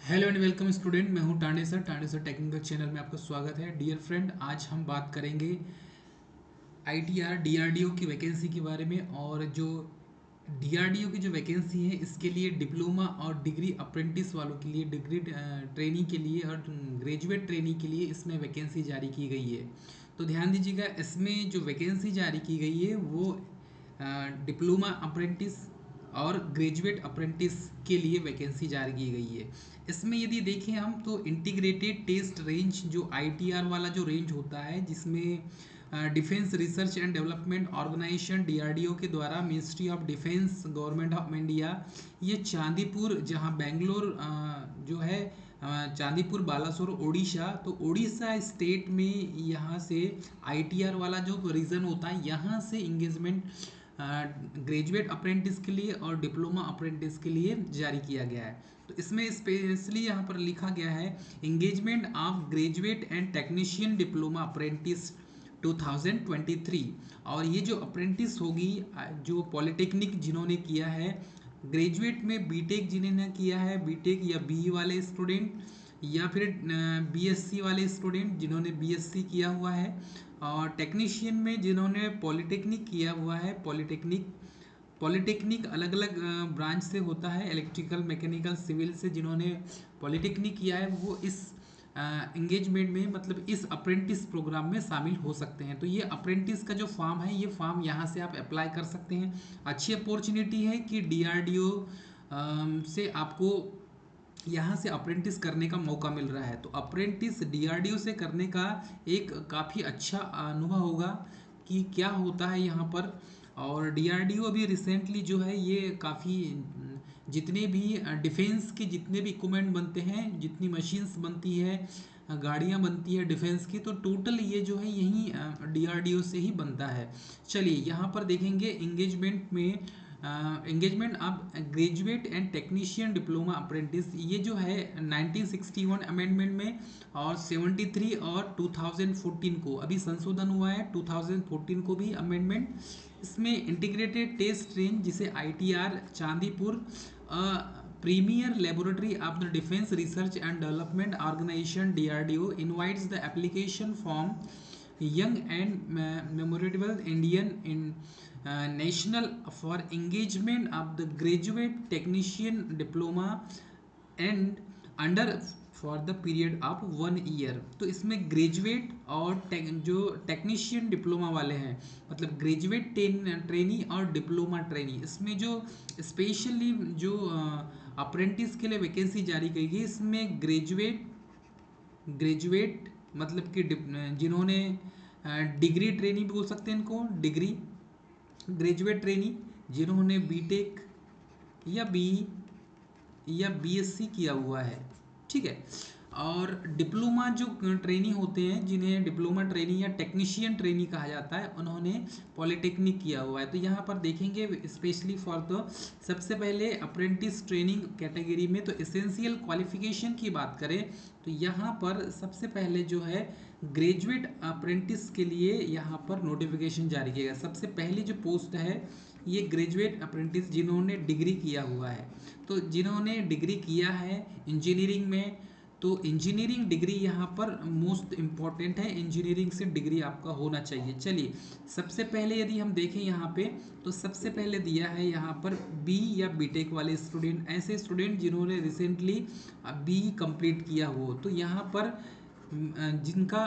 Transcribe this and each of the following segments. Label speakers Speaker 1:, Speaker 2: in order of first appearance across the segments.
Speaker 1: Hello and welcome student. मैं हूं Tande sir technical channel में आपका स्वागत है। डियर फ्रेंड, आज हम बात करेंगे आईटीआर डीआरडीओ की वैकेंसी के बारे में। और जो डीआरडीओ की जो वैकेंसी है इसके लिए डिप्लोमा और डिग्री अप्रेंटिस वालों के लिए, डिग्री ट्रेनिंग के लिए और ग्रेजुएट ट्रेनिंग के लिए इसमें वैकेंसी जारी की गई है। तो ध्यान दीजिएगा, इसमें जो वैकेंसी जारी की गई है वो डिप्लोमा अप्रेंटिस और ग्रेजुएट अप्रेंटिस के लिए वैकेंसी जारी की गई है। इसमें यदि देखें हम तो इंटीग्रेटेड टेस्ट रेंज, जो आईटीआर वाला जो रेंज होता है, जिसमें defence research and development organisation DRDO के द्वारा ministry of defence, government of India, ये चांदीपुर, जहाँ बेंगलोर जो है, चांदीपुर बालासोर उड़ीसा, तो उड़ीसा स्टेट में यहाँ से आईटीआर वाला जो रीजन होता है यहाँ से इंगेजमेंट ग्रेजुएट अप्रेंटिस के लिए और डिप्लोमा अप्रेंटिस के लिए जारी किया गया है। तो इसमें स्पेशली यहाँ पर लिखा गया है engagement of graduate and technician diploma apprentice 2023। और ये जो अप्रेंटिस होगी, जो पॉलिटेक्निक जिन्होंने किया है, ग्रेजुएट में बीटेक जिन्होंने किया है, बीटेक या बीई वाले स्टूडेंट, या फिर बीएससी वाले स्टूडेंट जिन्होंने बीएससी किया हुआ है, और टेक्नीशियन में जिन्होंने पॉलिटेक्निक किया हुआ है। पॉलिटेक्निक अलग अलग ब्रांच से होता है, इलेक्ट्रिकल, मैकेनिकल, सिविल से जिन्होंने पॉलिटेक्निक किया है वो इस एंगेजमेंट में, मतलब इस अप्रेंटिस प्रोग्राम में शामिल हो सकते हैं। तो ये अप्रेंटिस का जो फॉर्म है, ये फॉर्म यहाँ से आप अप्लाई कर सकते हैं। अच्छी अपॉर्चुनिटी है कि डीआरडीओ से आपको यहाँ से अप्रेंटिस करने का मौका मिल रहा है। तो अप्रेंटिस डीआरडीओ से करने का एक काफ़ी अच्छा अनुभव होगा कि क्या होता है यहाँ पर। और डीआरडीओ अभी रिसेंटली जो है ये काफ़ी, जितने भी डिफेंस के जितने भी इक्विपमेंट बनते हैं, जितनी मशीन्स बनती है, गाड़ियाँ बनती है डिफेंस की, तो टोटल ये जो है यहीं डीआरडीओ से ही बनता है। चलिए यहाँ पर देखेंगे एंगेजमेंट में, engagement of graduate and technician diploma apprentice, ये जो है 1961 अमेंडमेंट में और 73 और 2014 को अभी संशोधन हुआ है, 2014 को भी अमेंडमेंट। इसमें इंटीग्रेटेड टेस्ट रेंज, जिसे ITR Chandipur premier laboratory of the defence research and development organisation DRDO invites the application form young and memorable Indian in national for engagement of the graduate technician diploma and under for the period of 1 year. तो इसमें graduate और जो technician diploma वाले हैं, मतलब graduate trainee और diploma trainee, इसमें जो स्पेशली जो अप्रेंटिस के लिए वैकेंसी जारी की गई, इसमें ग्रेजुएट मतलब कि जिन्होंने डिग्री ट्रेनी बोल सकते हैं इनको, डिग्री ग्रेजुएट ट्रेनी जिन्होंने बीटेक या बी या बीएससी किया हुआ है, ठीक है। और डिप्लोमा जो ट्रेनी होते हैं, जिन्हें डिप्लोमा ट्रेनी या टेक्नीशियन ट्रेनी कहा जाता है, उन्होंने पॉलिटेक्निक किया हुआ है। तो यहाँ पर देखेंगे स्पेशली फॉर द, सबसे पहले अप्रेंटिस ट्रेनिंग कैटेगरी में तो एसेंशियल क्वालिफिकेशन की बात करें तो यहाँ पर सबसे पहले जो है ग्रेजुएट अप्रेंटिस के लिए यहाँ पर नोटिफिकेशन जारी किया गया। सबसे पहली जो पोस्ट है ये ग्रेजुएट अप्रेंटिस जिन्होंने डिग्री किया हुआ है। तो जिन्होंने डिग्री किया है इंजीनियरिंग में, तो इंजीनियरिंग डिग्री यहाँ पर मोस्ट इम्पॉर्टेंट है, इंजीनियरिंग से डिग्री आपका होना चाहिए। चलिए सबसे पहले यदि हम देखें यहाँ पे, तो सबसे पहले दिया है यहाँ पर बी या बीटेक वाले स्टूडेंट, ऐसे स्टूडेंट जिन्होंने रिसेंटली बी कंप्लीट किया हो। तो यहाँ पर जिनका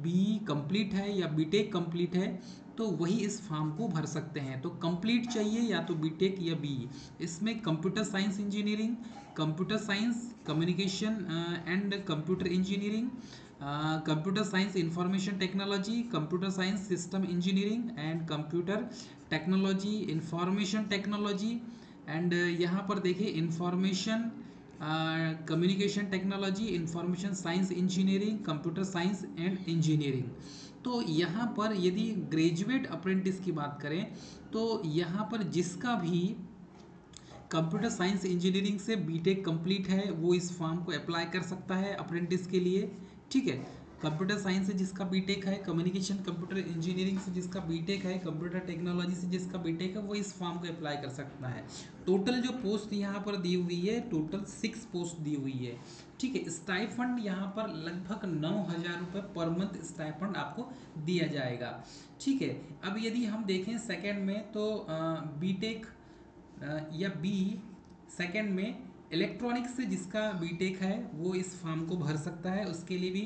Speaker 1: बी कंप्लीट है या बीटेक कंप्लीट है तो वही इस फॉर्म को भर सकते हैं। तो कंप्लीट चाहिए या तो बीटेक या बी। इसमें computer science engineering, computer science communication and computer engineering, computer science information technology, computer science system engineering and computer technology information technology, and यहाँ पर देखिए information communication technology, information science engineering, computer science and engineering. तो यहाँ पर यदि graduate apprentice की बात करें तो यहाँ पर जिसका भी कंप्यूटर साइंस इंजीनियरिंग से बीटेक कंप्लीट है वो इस फॉर्म को अप्लाई कर सकता है अप्रेंटिस के लिए, ठीक है। कंप्यूटर साइंस से जिसका बीटेक है, कम्युनिकेशन कंप्यूटर इंजीनियरिंग से जिसका बीटेक है, कंप्यूटर टेक्नोलॉजी से जिसका बीटेक है, वो इस फॉर्म को अप्लाई कर सकता है। टोटल जो पोस्ट यहाँ पर दी हुई है, टोटल 6 पोस्ट दी हुई है। ठीक है, स्टाइफंड यहाँ पर लगभग 9,000 रुपये पर मंथ स्टाइफंड आपको दिया जाएगा। ठीक है, अब यदि हम देखें सेकेंड में तो बीटेक या बी सेकेंड में इलेक्ट्रॉनिक्स से जिसका बीटेक है वो इस फॉर्म को भर सकता है। उसके लिए भी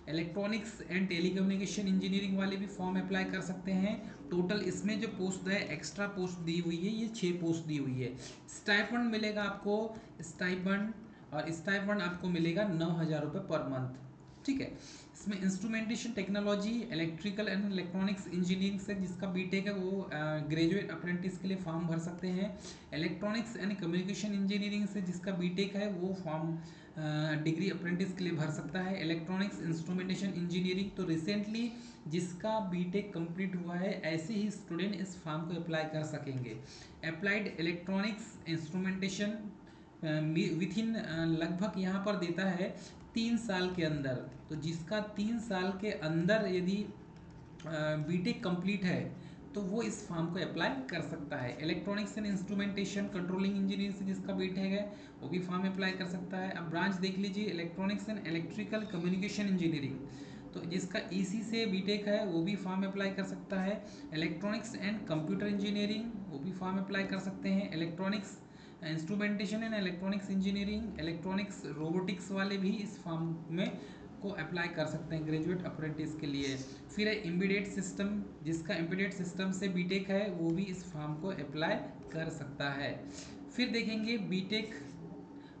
Speaker 1: इलेक्ट्रॉनिक्स एंड टेलीकम्युनिकेशन इंजीनियरिंग वाले भी फॉर्म अप्लाई कर सकते हैं। टोटल इसमें जो पोस्ट है, एक्स्ट्रा पोस्ट दी हुई है, ये 6 पोस्ट दी हुई है। स्टाइपेंड मिलेगा आपको, स्टाइपेंड और स्टाइपेंड आपको मिलेगा 9,000 रुपये पर मंथ। ठीक है, इसमें instrumentation technology, electrical and electronics engineering से जिसका बीटेक है वो ग्रेजुएट अप्रेंटिस के लिए फॉर्म भर सकते हैं। इलेक्ट्रॉनिक्स एंड कम्युनिकेशन इंजीनियरिंग से जिसका बीटेक है वो फॉर्म डिग्री अप्रेंटिस के लिए भर सकता है। इलेक्ट्रॉनिक्स इंस्ट्रूमेंटेशन इंजीनियरिंग तो रिसेंटली जिसका बीटेक कंप्लीट हुआ है, ऐसे ही स्टूडेंट इस फॉर्म को अप्लाई कर सकेंगे। अप्लाइड इलेक्ट्रॉनिक्स इंस्ट्रूमेंटेशन विथ इन लगभग यहाँ पर देता है 3 साल के अंदर। तो जिसका 3 साल के अंदर यदि बीटेक कंप्लीट है तो वो इस फॉर्म को अप्लाई कर सकता है। Electronics and instrumentation controlling engineering से जिसका बीटेक है वो भी फॉर्म अप्लाई कर सकता है। अब ब्रांच देख लीजिए, electronics and electrical communication engineering, तो जिसका ईसी से बीटेक है वो भी फॉर्म अप्लाई कर सकता है। इलेक्ट्रॉनिक्स एंड कंप्यूटर इंजीनियरिंग, वो भी फॉर्म अप्लाई कर सकते हैं। Electronics instrumentation and electronics engineering, electronics robotics वाले भी इस फॉर्म में को अप्लाई कर सकते हैं ग्रेजुएट अप्रेंटिस के लिए। फिर है एम्बेडेड सिस्टम, जिसका एम्बेडेड सिस्टम से बीटेक है वो भी इस फॉर्म को अप्लाई कर सकता है। फिर देखेंगे बीटेक,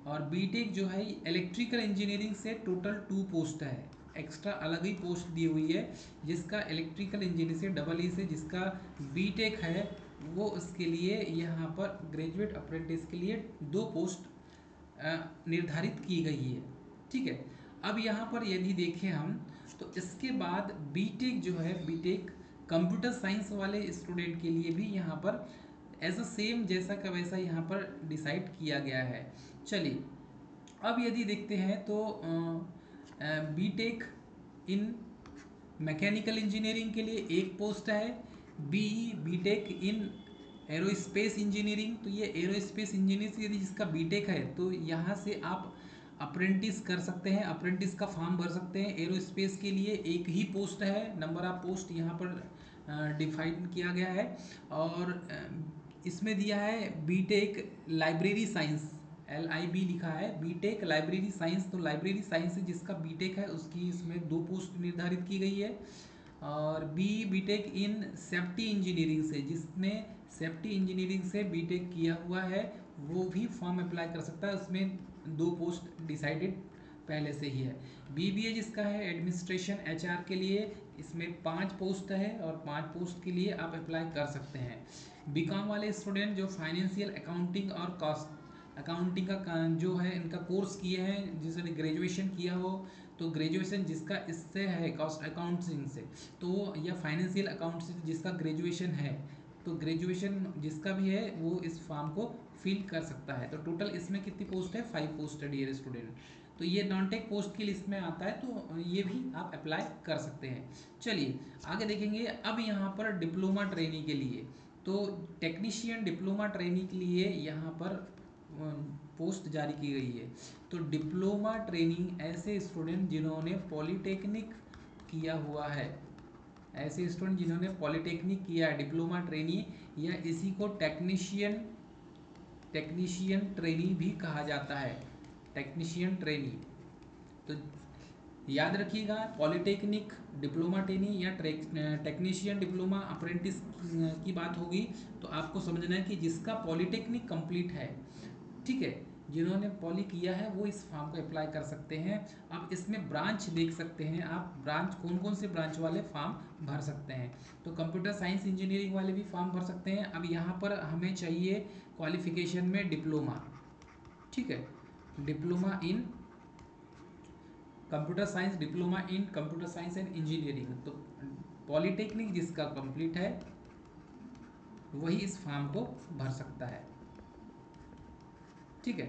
Speaker 1: और बीटेक जो है इलेक्ट्रिकल इंजीनियरिंग से टोटल 2 पोस्ट है, एक्स्ट्रा अलग ही पोस्ट दी हुई है। जिसका इलेक्ट्रिकल इंजीनियरिंग से डबल ई से जिसका बीटेक है वो उसके लिए यहाँ पर ग्रेजुएट अप्रेंटिस के लिए 2 पोस्ट निर्धारित की गई है। ठीक है, अब यहाँ पर यदि देखें हम तो इसके बाद बीटेक जो है, बीटेक कंप्यूटर साइंस वाले स्टूडेंट के लिए भी यहाँ पर एज अ सेम जैसा का वैसा यहाँ पर डिसाइड किया गया है। चलिए, अब यदि देखते हैं तो बीटेक इन मैकेनिकल इंजीनियरिंग के लिए 1 पोस्ट है। बीटेक इन एरोस्पेस इंजीनियरिंग, तो ये एरोस्पेस इंजीनियरिंग से यदि जिसका बीटेक है तो यहाँ से आप अप्रेंटिस कर सकते हैं, अप्रेंटिस का फॉर्म भर सकते हैं। एरोस्पेस के लिए 1 ही पोस्ट है, नंबर ऑफ पोस्ट यहाँ पर डिफाइन किया गया है। और इसमें दिया है बीटेक लाइब्रेरी साइंस, LIB लिखा है, बीटेक लाइब्रेरी साइंस, तो लाइब्रेरी साइंस से जिसका बीटेक है उसकी इसमें 2 पोस्ट निर्धारित की गई है। और बीटेक इन सेफ्टी इंजीनियरिंग से, जिसने सेफ्टी इंजीनियरिंग से बीटेक किया हुआ है वो भी फॉर्म अप्लाई कर सकता है, उसमें 2 पोस्ट डिसाइडेड पहले से ही है। BBA जिसका है एडमिनिस्ट्रेशन HR के लिए, इसमें 5 पोस्ट है और 5 पोस्ट के लिए आप अप्लाई कर सकते हैं। बीकॉम वाले स्टूडेंट जो फाइनेंशियल अकाउंटिंग और कॉस्ट अकाउंटिंग का जो है इनका कोर्स किए हैं, जिसने ग्रेजुएशन किया हो, तो ग्रेजुएशन जिसका इससे है कॉस्ट अकाउंटिंग से, तो या फाइनेंशियल अकाउंट से जिसका ग्रेजुएशन है, तो ग्रेजुएशन जिसका भी है वो इस फॉर्म को फिल कर सकता है। तो टोटल इसमें कितनी पोस्ट है, 5 पोस्ट है डियर स्टूडेंट। तो ये नॉन टेक पोस्ट की लिस्ट में आता है, तो ये भी आप अप्लाई कर सकते हैं। चलिए आगे देखेंगे। अब यहाँ पर डिप्लोमा ट्रेनिंग के लिए, तो टेक्नीशियन डिप्लोमा ट्रेनिंग के लिए यहाँ पर पोस्ट जारी की गई है। तो डिप्लोमा ट्रेनिंग ऐसे स्टूडेंट जिन्होंने पॉलीटेक्निक किया हुआ है, ऐसे स्टूडेंट जिन्होंने पॉलीटेक्निक किया है, डिप्लोमा ट्रेनिंग या इसी को टेक्नीशियन ट्रेनी भी कहा जाता है, टेक्नीशियन ट्रेनी। तो याद रखिएगा, पॉलीटेक्निक डिप्लोमा ट्रेनी या टेक्नीशियन डिप्लोमा अप्रेंटिस की बात होगी तो आपको समझना है कि जिसका पॉलीटेक्निक कंप्लीट है, ठीक है, जिन्होंने पॉली किया है वो इस फॉर्म को अप्लाई कर सकते हैं। अब इसमें ब्रांच देख सकते हैं आप, ब्रांच कौन कौन से ब्रांच वाले फॉर्म भर सकते हैं। तो कंप्यूटर साइंस इंजीनियरिंग वाले भी फॉर्म भर सकते हैं। अब यहाँ पर हमें चाहिए क्वालिफिकेशन में डिप्लोमा, ठीक है, diploma in computer science, diploma in computer science and engineering. तो पॉलीटेक्निक जिसका कंप्लीट है वही इस फॉर्म को भर सकता है, ठीक है।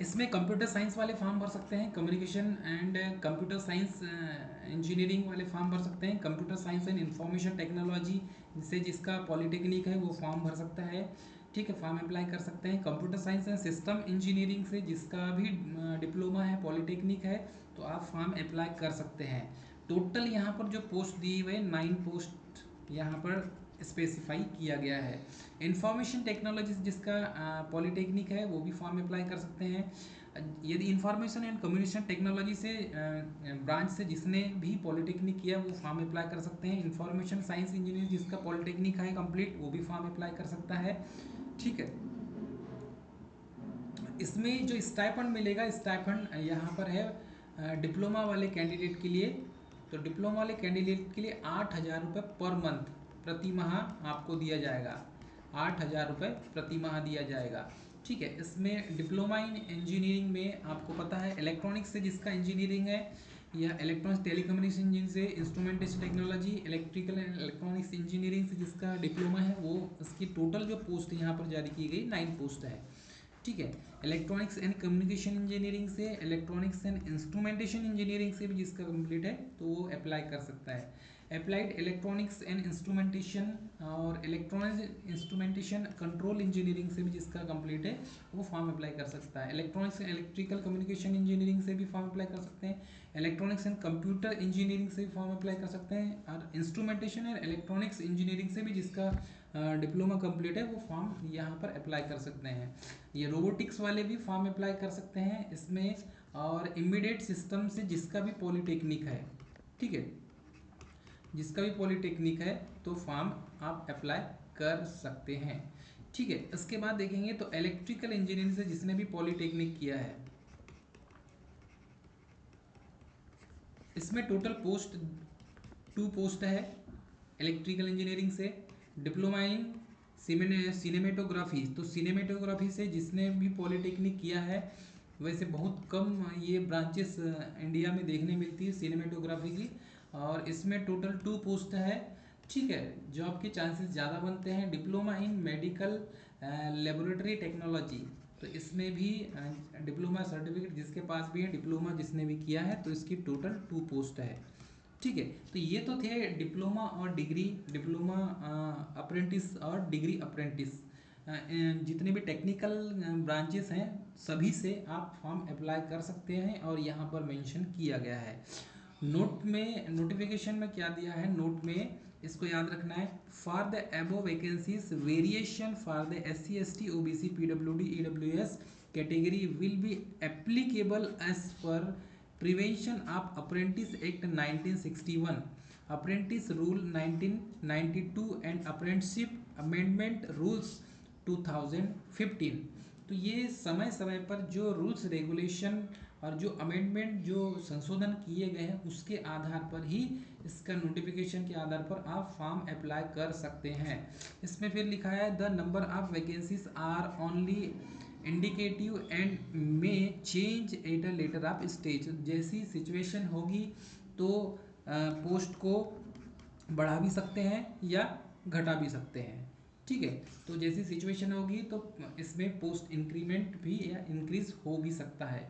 Speaker 1: इसमें कंप्यूटर साइंस वाले फॉर्म भर सकते हैं, communication and computer science engineering वाले फॉर्म भर सकते हैं, computer science and information technology से जिसका पॉलिटेक्निक है वो फॉर्म भर सकता है, ठीक है, फॉर्म अप्लाई कर सकते हैं। Computer science and system engineering से जिसका भी डिप्लोमा है, पॉलिटेक्निक है, तो आप फॉर्म अप्लाई कर सकते हैं। टोटल यहाँ पर जो पोस्ट दी हुई है 9 पोस्ट यहाँ पर स्पेसिफाई किया गया है। इंफॉर्मेशन टेक्नोलॉजी जिसका पॉलिटेक्निक है वो भी फॉर्म अप्लाई कर सकते हैं। यदि इंफॉर्मेशन एंड कम्युनिकेशन टेक्नोलॉजी से ब्रांच से जिसने भी पॉलिटेक्निक किया वो फॉर्म अप्लाई कर सकते हैं। इंफॉर्मेशन साइंस इंजीनियर जिसका पॉलिटेक्निक है कंप्लीट वो भी फॉर्म अप्लाई कर सकता है, ठीक है। इसमें जो स्टाइपेंड मिलेगा, स्टाइपेंड यहाँ पर है डिप्लोमा वाले कैंडिडेट के लिए, तो डिप्लोमा वाले कैंडिडेट के लिए 8,000 रुपये पर मंथ प्रति माह आपको दिया जाएगा, 8,000 रुपये प्रति माह दिया जाएगा, ठीक है। इसमें डिप्लोमा इन इंजीनियरिंग में आपको पता है इलेक्ट्रॉनिक्स से जिसका इंजीनियरिंग है या इलेक्ट्रॉनिक्स टेलीकम्युनिकेशन इंजीनियरिंग से instrumentation technology, electrical and electronics engineering से जिसका डिप्लोमा है वो, इसकी टोटल जो पोस्ट यहाँ पर जारी की गई 9 पोस्ट है, ठीक है। इलेक्ट्रॉनिक्स एंड कम्युनिकेशन इंजीनियरिंग से, इलेक्ट्रॉनिक्स एंड इंस्ट्रूमेंटेशन इंजीनियरिंग से भी जिसका कंप्लीट है तो वो अप्लाई कर सकता है। अप्लाइड इलेक्ट्रॉनिक्स एंड इंस्ट्रूमेंटेशन और इलेक्ट्रॉनिक्स इंस्ट्रूमेंटेशन कंट्रोल इंजीनियरिंग से भी जिसका कंप्लीट है वो फॉर्म अप्लाई कर सकता है। Electronics and electrical communication engineering से भी फॉर्म अप्लाई कर सकते हैं। इलेक्ट्रॉनिक्स एंड कंप्यूटर इंजीनियरिंग से भी फॉर्म अप्लाई कर सकते हैं। और इंस्ट्रूमेंटेशन एंड इलेक्ट्रॉनिक्स इंजीनियरिंग से भी जिसका डिप्लोमा कंप्लीट है वो फॉर्म यहाँ पर अप्लाई कर सकते हैं। ये रोबोटिक्स वाले भी फॉर्म अप्लाई कर सकते हैं इसमें। और इमीडिएट सिस्टम से जिसका भी पॉलिटेक्निक है, ठीक है, जिसका भी पॉलिटेक्निक है तो फॉर्म आप अप्लाई कर सकते हैं, ठीक है। इसके बाद देखेंगे तो इलेक्ट्रिकल इंजीनियरिंग से जिसने भी पॉलिटेक्निक किया है, इसमें टोटल पोस्ट 2 पोस्ट है इलेक्ट्रिकल इंजीनियरिंग से। डिप्लोमा इन सिनेमेटोग्राफी, तो सिनेमेटोग्राफी से जिसने भी पॉलिटेक्निक किया है, वैसे बहुत कम ये ब्रांचेस इंडिया में देखने मिलती है सिनेमेटोग्राफी की, और इसमें टोटल 2 पोस्ट है, ठीक है। जॉब के चांसेस ज़्यादा बनते हैं। Diploma in medical laboratory technology, तो इसमें भी डिप्लोमा सर्टिफिकेट जिसके पास भी है, डिप्लोमा जिसने भी किया है, तो इसकी टोटल 2 पोस्ट है, ठीक है। तो ये तो थे डिप्लोमा और डिग्री, डिप्लोमा अप्रेंटिस और डिग्री अप्रेंटिस, जितने भी टेक्निकल ब्रांचेस हैं सभी से आप फॉर्म अप्लाई कर सकते हैं और यहाँ पर मेंशन किया गया है। नोट में, नोटिफिकेशन में क्या दिया है, नोट में इसको याद रखना है। For the above vacancies variation for the SC ST OBC PWD EWS category will be applicable as per prevention of apprentice act 1961, apprentice rule 1992 and apprenticeship amendment rules 2015। तो ये समय समय पर जो रूल्स रेगुलेशन और जो अमेंडमेंट जो संशोधन किए गए हैं उसके आधार पर ही इसका नोटिफिकेशन के आधार पर आप फॉर्म अप्लाई कर सकते हैं। इसमें फिर लिखा है the number of vacancies are only indicative and may change at a later of stage, जैसी सिचुएशन होगी तो पोस्ट को बढ़ा भी सकते हैं या घटा भी सकते हैं, ठीक है। तो जैसी सिचुएशन होगी तो इसमें पोस्ट इंक्रीमेंट भी या इंक्रीज हो भी सकता है।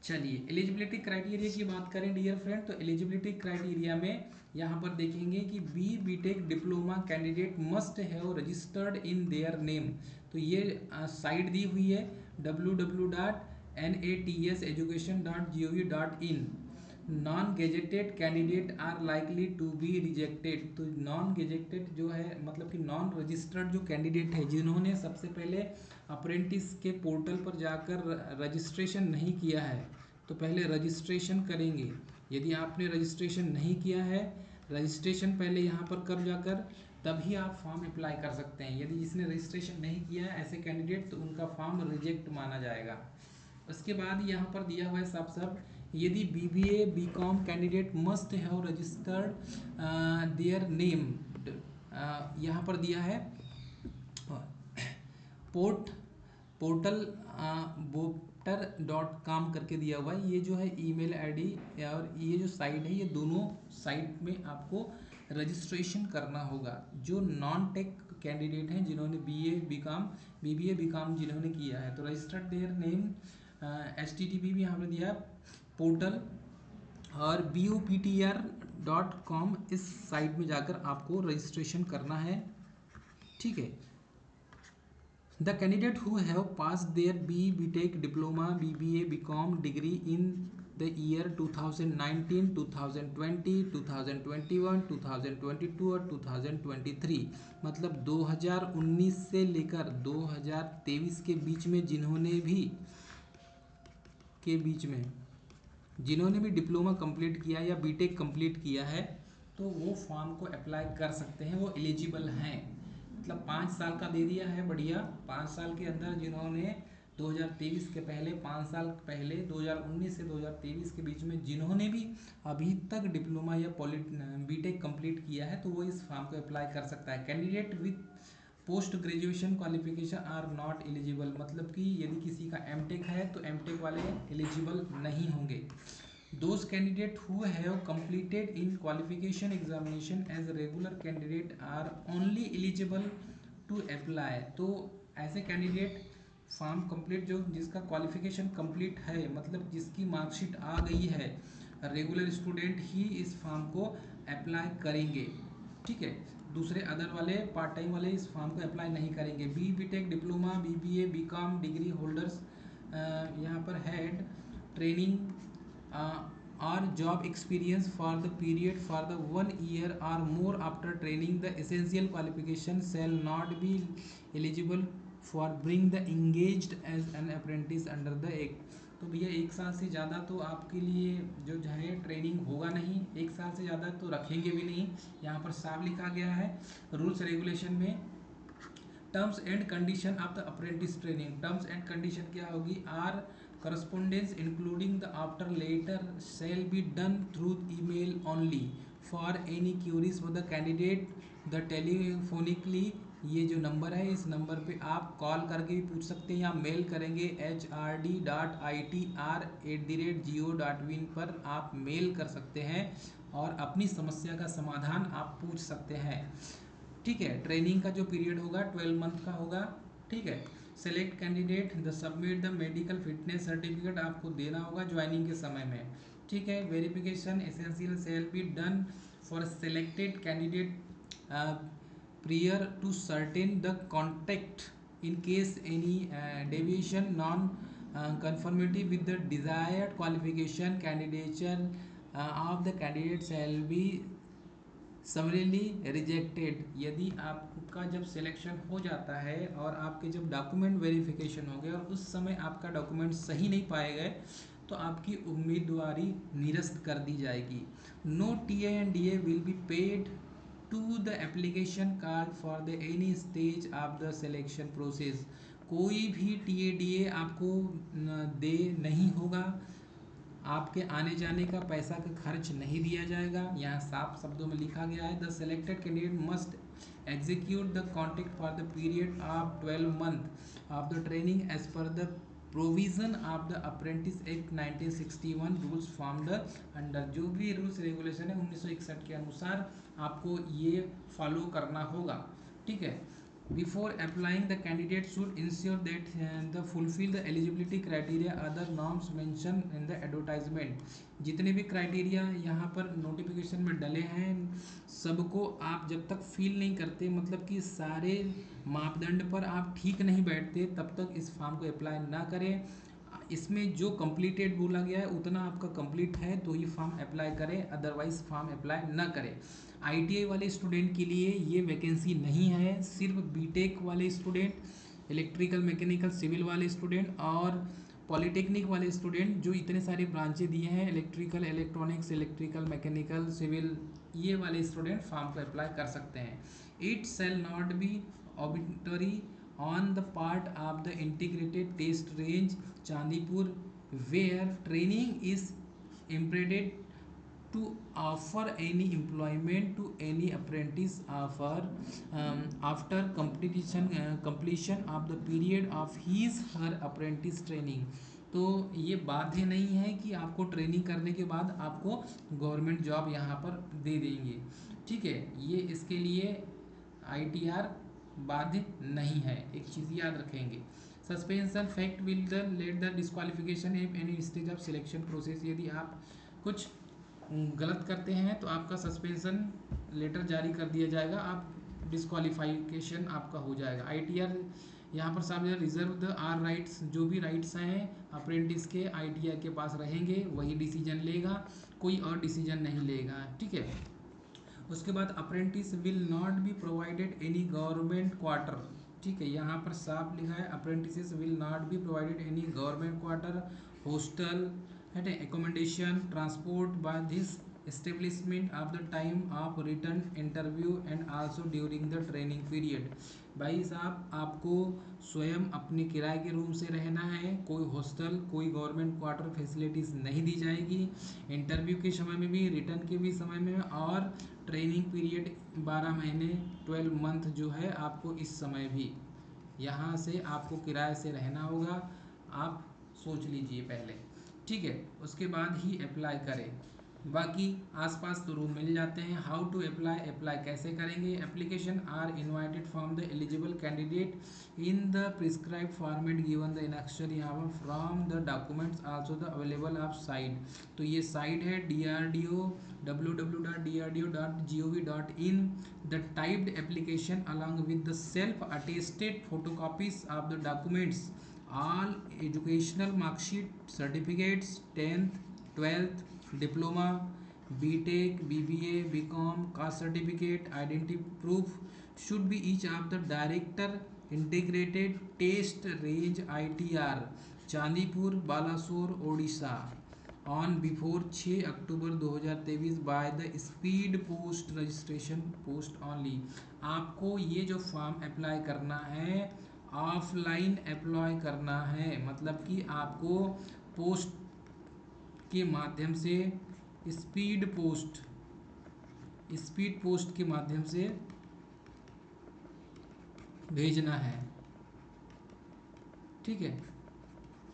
Speaker 1: चलिए एलिजिबिलिटी क्राइटेरिया की बात करें डियर फ्रेंड, तो एलिजिबिलिटी क्राइटेरिया में यहाँ पर देखेंगे कि BTech diploma candidate must have registered in their name, तो ये साइट दी हुई है www.natseducation.gov.in। Non gazetted candidate are likely to be rejected, तो नॉन गेजेटेड जो है मतलब कि नॉन रजिस्टर्ड जो कैंडिडेट है जिन्होंने सबसे पहले अप्रेंटिस के पोर्टल पर जाकर रजिस्ट्रेशन नहीं किया है, तो पहले रजिस्ट्रेशन करेंगे। यदि आपने रजिस्ट्रेशन नहीं किया है, रजिस्ट्रेशन पहले यहाँ पर कर जाकर तभी आप फॉर्म अप्लाई कर सकते हैं। यदि जिसने रजिस्ट्रेशन नहीं किया है ऐसे कैंडिडेट, तो उनका फॉर्म रिजेक्ट माना जाएगा। उसके बाद यहाँ पर दिया हुआ है साफ साफ, यदि BBA BCom candidate must have registered their name, यहाँ पर दिया है पोर्टल voter.com करके दिया हुआ है। ये जो है ईमेल आईडी और ये जो साइट है, ये दोनों साइट में आपको रजिस्ट्रेशन करना होगा। जो नॉन टेक कैंडिडेट हैं जिन्होंने BBA BCom जिन्होंने किया है, तो रजिस्टर्ड देयर नेम HTTP भी यहाँ पर दिया है पोर्टल, और BOPTR.com इस साइट में जाकर आपको रजिस्ट्रेशन करना है। ठीक है। The candidate who have passed their BE, BTech, Diploma, BBA, BCom degree in the year 2019, 2020, 2021, 2022 और 2023, मतलब 2019 से लेकर 2023 के बीच में जिन्होंने भी डिप्लोमा कंप्लीट किया या बीटेक कंप्लीट किया है, तो वो फॉर्म को अप्लाई कर सकते हैं, वो एलिजिबल हैं। मतलब 5 साल का दे दिया है, बढ़िया। 5 साल के अंदर जिन्होंने 2023 के पहले 5 साल पहले 2019 से 2023 के बीच में जिन्होंने भी अभी तक डिप्लोमा या बीटेक कंप्लीट किया है, तो वो इस फॉर्म को अप्लाई कर सकता है। Candidate with post graduation qualification are not eligible, मतलब कि यदि किसी का एमटेक है तो एमटेक वाले एलिजिबल नहीं होंगे। Those candidate who have completed in qualification examination as regular candidate are only eligible to apply। तो ऐसे कैंडिडेट फॉर्म कंप्लीट जो जिसका क्वालिफिकेशन कंप्लीट है, मतलब जिसकी मार्कशीट आ गई है, रेगुलर स्टूडेंट ही इस फॉर्म को अप्लाई करेंगे। ठीक है। दूसरे अदर वाले पार्ट टाइम वाले इस फॉर्म को अप्लाई नहीं करेंगे। BTech, diploma, BBA, BCom degree holders यहाँ पर had training or job experience for the period for the 1 year or more after training, the essential qualification shall not be eligible for being the engaged as an apprentice under the act। तो भैया 1 साल से ज़्यादा तो आपके लिए जो है ट्रेनिंग होगा नहीं, 1 साल से ज़्यादा तो रखेंगे भी नहीं। यहाँ पर साफ लिखा गया है रूल्स रेगुलेशन में, terms and condition of the apprentice training. Terms and condition क्या होगी? Are correspondence including the after letter shall be done through email only। for any queries for the candidate the telephonically, ये जो number है इस number पे आप call करके भी पूछ सकते हैं या मेल करेंगे hrd.itr@geo.in पर आप मेल कर सकते हैं और अपनी समस्या का समाधान आप पूछ सकते हैं। ठीक है। ट्रेनिंग का जो पीरियड होगा 12 मंथ का होगा। ठीक है। Select candidate the submit the medical fitness certificate आपको देना होगा ज्वाइनिंग के समय में। ठीक है। Verification essential shall be done for selected candidate prior to certain the contact in case any deviation non conformity with the desired qualification candidature of the candidate shall be summarily rejected. यदि आपका जब selection हो जाता है और आपके जब document verification हो गए और उस समय आपका डॉक्यूमेंट सही नहीं पाए गए, तो आपकी उम्मीदवारी निरस्त कर दी जाएगी। No TA and DA will be paid to the application card for the any stage of the selection process. कोई भी टीए डीए आपको दे नहीं होगा, आपके आने जाने का पैसा का खर्च नहीं दिया जाएगा। यहाँ साफ शब्दों में लिखा गया है the selected candidate must execute the contract for the period of 12 month of the training as per the provision of the apprentice act 1961 rules from the under. जो भी रूल्स रेगुलेशन है 1961 के अनुसार आपको ये फॉलो करना होगा। ठीक है। Before applying, the candidate should ensure that the fulfill the eligibility criteria other norms mentioned in the advertisement। जितने भी क्राइटेरिया यहाँ पर नोटिफिकेशन में डले हैं, सबको आप जब तक फिल नहीं करते, मतलब कि सारे मापदंड पर आप ठीक नहीं बैठते, तब तक इस फॉर्म को अप्लाई ना करें। इसमें जो कंप्लीटेड बोला गया है उतना आपका कंप्लीट है तो ही फॉर्म अप्लाई करें, अदरवाइज फॉर्म अप्लाई ना करें। आईटीआई वाले स्टूडेंट के लिए ये वैकेंसी नहीं है, सिर्फ बीटेक वाले स्टूडेंट, इलेक्ट्रिकल मैकेनिकल सिविल वाले स्टूडेंट और पॉलीटेक्निक वाले स्टूडेंट, जो इतने सारे ब्रांचें दिए हैं electrical, electronics, electrical mechanical, civil, ये वाले स्टूडेंट फॉर्म को अप्लाई कर सकते हैं। It shall not be obligatory on the part of the integrated test range Chandipur where training is imparted to offer any employment to any apprentice after completion of the period of his her apprentice training। तो ये बाध्य नहीं है कि आपको training करने के बाद आपको गवर्नमेंट जॉब यहाँ पर दे देंगे। ठीक है। ये इसके लिए आईटीआर बाध्य नहीं है, एक चीज़ याद रखेंगे। Suspension fact will the let the disqualification at any stage of selection process. यदि आप कुछ गलत करते हैं तो आपका सस्पेंशन लेटर जारी कर दिया जाएगा, आप डिस्क्वालिफिकेशन आपका हो जाएगा। आईटीआर यहाँ पर सामने रिजर्व द आर राइट्स, जो भी राइट्स हैं अप्रेंटिस के आईटीआर के पास रहेंगे, वही डिसीजन लेगा, कोई और डिसीजन नहीं लेगा। ठीक है, उसके बाद apprentice will not be provided any government quarter. ठीक है, यहाँ पर साफ लिखा है apprentice will not be provided any government quarter, hostel, है accommodation, transport by this establishment of the time of return interview and also during the training period. भाई साहब, आपको स्वयं अपने किराए के रूम से रहना है, कोई हॉस्टल, कोई गवर्नमेंट क्वार्टर फैसिलिटीज़ नहीं दी जाएगी, इंटरव्यू के समय में भी, रिटर्न के भी समय में, और ट्रेनिंग पीरियड 12 महीने 12 मंथ जो है आपको इस समय भी यहाँ से आपको किराए से रहना होगा। आप सोच लीजिए पहले। ठीक है, उसके बाद ही अप्लाई करें। बाकी आसपास तो रूम मिल जाते हैं। हाउ टू अप्लाई, अप्लाई कैसे करेंगे? Application are invited from the eligible candidate in the prescribe format given the enclosure यहाँ from the documents also the available of site. तो ये साइट है DRDO www.drdo.gov.in। the typed application along with the self attested photocopies of the documents, all educational mark sheet, certificates, 10th 12th diploma, BTech, BBA, BCom, caste certificate, identity proof should be each of the director integrated test range ITR Chandipur Balasore Odisha on before 6 October 2023 by the speed post registration post only. आपको ये जो form apply करना है offline apply करना है, मतलब कि आपको पोस्ट के माध्यम से स्पीड पोस्ट के माध्यम से भेजना है। ठीक है,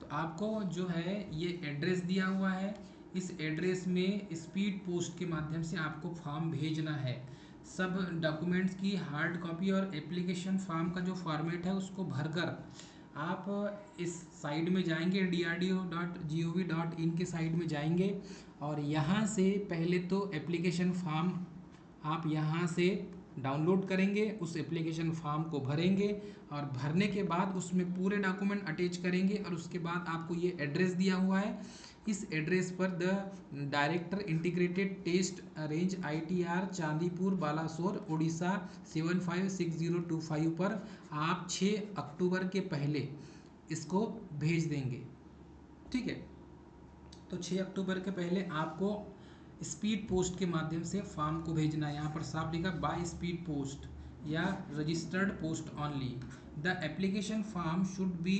Speaker 1: तो आपको जो है ये एड्रेस दिया हुआ है, इस एड्रेस में स्पीड पोस्ट के माध्यम से आपको फॉर्म भेजना है। सब डॉक्यूमेंट्स की हार्ड कॉपी और एप्लीकेशन फॉर्म का जो फॉर्मेट है उसको भरकर आप इस साइट में जाएंगे, drdo.gov.in के साइट में जाएंगे और यहाँ से पहले तो एप्लीकेशन फॉर्म आप यहाँ से डाउनलोड करेंगे, उस एप्लीकेशन फॉर्म को भरेंगे और भरने के बाद उसमें पूरे डॉक्यूमेंट अटैच करेंगे और उसके बाद आपको ये एड्रेस दिया हुआ है, इस एड्रेस पर the director integrated test range ITR Chandipur Balasore Orissa 756025 पर आप 6 अक्टूबर के पहले इसको भेज देंगे। ठीक है, तो 6 अक्टूबर के पहले आपको स्पीड पोस्ट के माध्यम से फॉर्म को भेजना है। यहाँ पर साफ लिखा बाय स्पीड पोस्ट या registered post only. The application form should be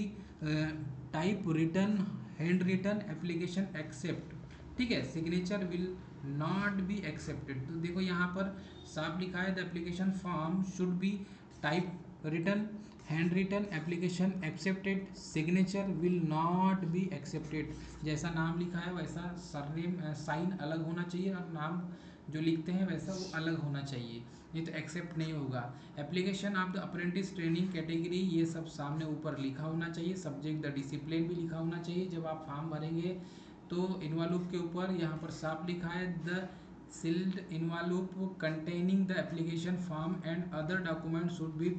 Speaker 1: type return, hand return application accept. ठीक है, signature will not be accepted. तो देखो यहाँ पर साफ लिखा है the application form should be type return, hand written application accepted, signature will not be accepted. जैसा नाम लिखा है वैसा सरनेम साइन अलग होना चाहिए और नाम जो लिखते हैं वैसा वो अलग होना चाहिए, नहीं तो एक्सेप्ट नहीं होगा। Application of the apprentice training category, ये सब सामने ऊपर लिखा होना चाहिए। सब्जेक्ट द डिसिप्लिन भी लिखा होना चाहिए। जब आप फॉर्म भरेंगे तो इन्वॉल्व के ऊपर यहाँ पर साफ लिखा है the sealed envelope containing the application form and other document should be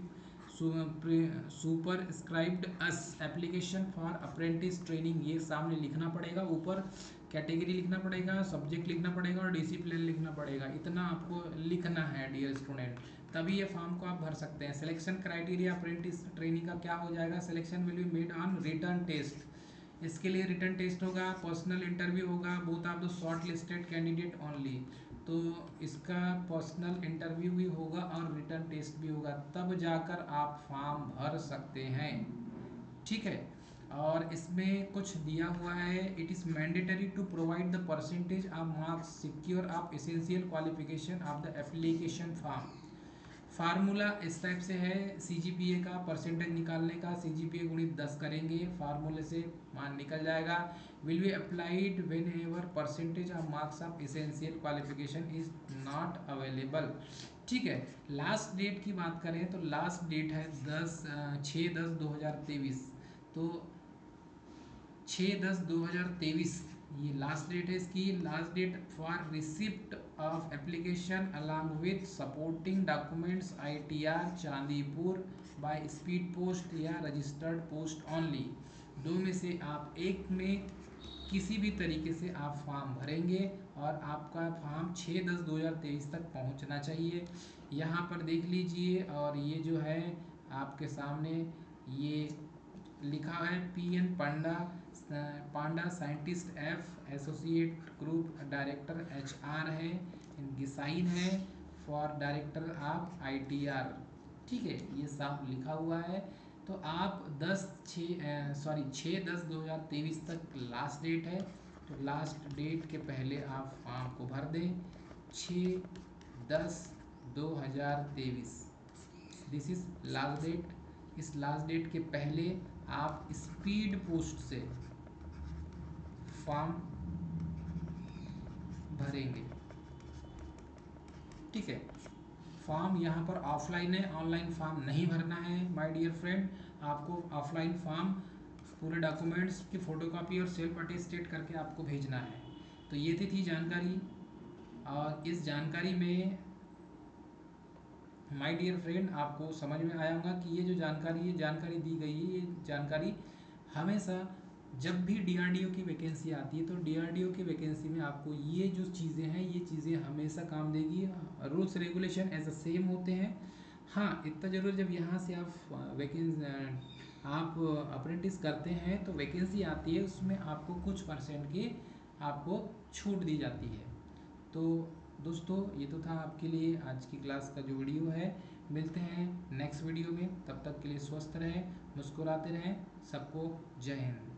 Speaker 1: superscribed as application for apprentice training. ये सामने लिखना पड़ेगा, ऊपर कैटेगरी लिखना पड़ेगा, सब्जेक्ट लिखना पड़ेगा और डिसिप्लिन लिखना पड़ेगा। इतना आपको लिखना है डियर स्टूडेंट, तभी ये फॉर्म को आप भर सकते हैं। सिलेक्शन क्राइटेरिया अप्रेंटिस ट्रेनिंग का क्या हो जाएगा? Selection will be made on return test. इसके लिए रिटर्न टेस्ट होगा, पर्सनल इंटरव्यू होगा, both of the short listed candidate only. तो इसका पर्सनल इंटरव्यू भी होगा और रिटर्न टेस्ट भी होगा, तब जाकर आप फॉर्म भर सकते हैं। ठीक है, और इसमें कुछ दिया हुआ है, it is mandatory to provide the percentage of marks secure of essential qualification of the application form. Formula इस टाइप से है, CGPA का परसेंटेज निकालने का, CGPA गुणित 10 करेंगे, फार्मूले से मान निकल जाएगा। Will be applied when ever percentage of marks of essential qualification is not available. ठीक है, लास्ट डेट की बात करें तो लास्ट डेट है 6/10/2023। तो 6/10/2023 ये लास्ट डेट है इसकी। Last date for receipt of application along with supporting documents ITR Chandipur by speed post या रजिस्टर्ड पोस्ट ओनली। दो में से आप एक में किसी भी तरीके से आप फॉर्म भरेंगे और आपका फॉर्म 6/10/2023 तक पहुंचना चाहिए। यहाँ पर देख लीजिए, और ये जो है आपके सामने ये लिखा है PN Panda scientist F associate group director HR है, इनकी साइन है फॉर डायरेक्टर ऑफ ITR। ठीक है, ये साफ लिखा हुआ है। तो आप 6/10/2023 तक लास्ट डेट है, तो लास्ट डेट के पहले आप फॉर्म को भर दें। 6/10/2023 दिस इज लास्ट डेट। इस लास्ट डेट के पहले आप स्पीड पोस्ट से फॉर्म भरेंगे। ठीक है, फॉर्म यहाँ पर ऑफलाइन है, ऑनलाइन फॉर्म नहीं भरना है माय डियर फ्रेंड। आपको ऑफलाइन फॉर्म पूरे डॉक्यूमेंट्स की फोटोकॉपी और सेल्फ अटेस्टेड करके आपको भेजना है। तो ये थी जानकारी, और इस जानकारी में माय डियर फ्रेंड आपको समझ में आया होगा कि ये जो जानकारी दी गई है, ये जानकारी हमेशा जब भी DRDO की वैकेंसी आती है तो DRDO की वैकेंसी में आपको ये जो चीज़ें हैं, ये चीज़ें हमेशा काम देगी। Rules regulation as a same होते हैं। हाँ, इतना ज़रूर, जब यहाँ से आप अप्रेंटिस करते हैं तो वैकेंसी आती है, उसमें आपको कुछ परसेंट की आपको छूट दी जाती है। तो दोस्तों, ये तो था आपके लिए आज की क्लास का जो वीडियो है। मिलते हैं नेक्स्ट वीडियो में, तब तक के लिए स्वस्थ रहें, मुस्कुराते रहें। सबको जय हिंद।